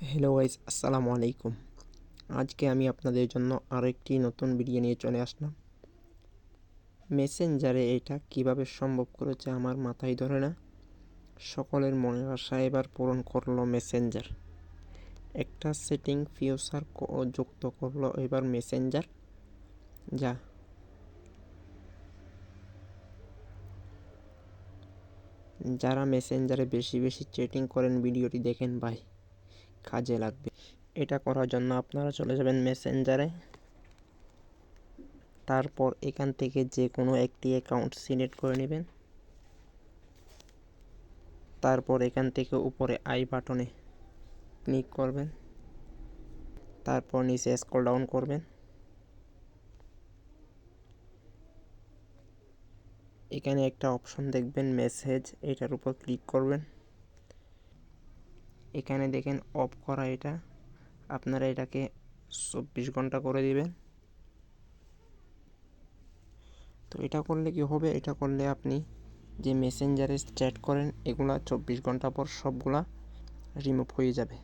Hello guys, আসসালামু আলাইকুম। আজকে আমি আপনাদের জন্য আরেকটি নতুন ভিডিও নিয়ে চলে আসলাম। মেসেঞ্জারে এটা কিভাবে সম্ভব করেছে আমার মাথায় ধরে না। সকলের মনের আশা এবার পূরণ করলো মেসেঞ্জার। একটা সেটিং ফিউচার যুক্ত করলো এবার মেসেঞ্জার, যা যারা মেসেঞ্জারে বেশি বেশি চ্যাটিং করেন ভিডিওটি দেখেন ভাই, কাজে লাগবে। এটা করার জন্য আপনারা চলে যাবেন মেসেঞ্জারে। তারপর এখান থেকে যে কোনো একটি অ্যাকাউন্ট সিলেক্ট করে নেবেন। তারপর এখান থেকে উপরে আই বাটনে ক্লিক করবেন। তারপর নিচে স্ক্রল ডাউন করবেন। এখানে একটা অপশন দেখবেন মেসেজ, এটার উপর ক্লিক করবেন। এখানে দেখেন অফ করা, এটা আপনারা এটাকে 24 ঘন্টা করে দিবেন। তো এটা করলে কি হবে, এটা করলে আপনি যে মেসেঞ্জারে চ্যাট করেন এগুলা 24 ঘন্টা পর সবগুলা রিমুভ হয়ে যাবে।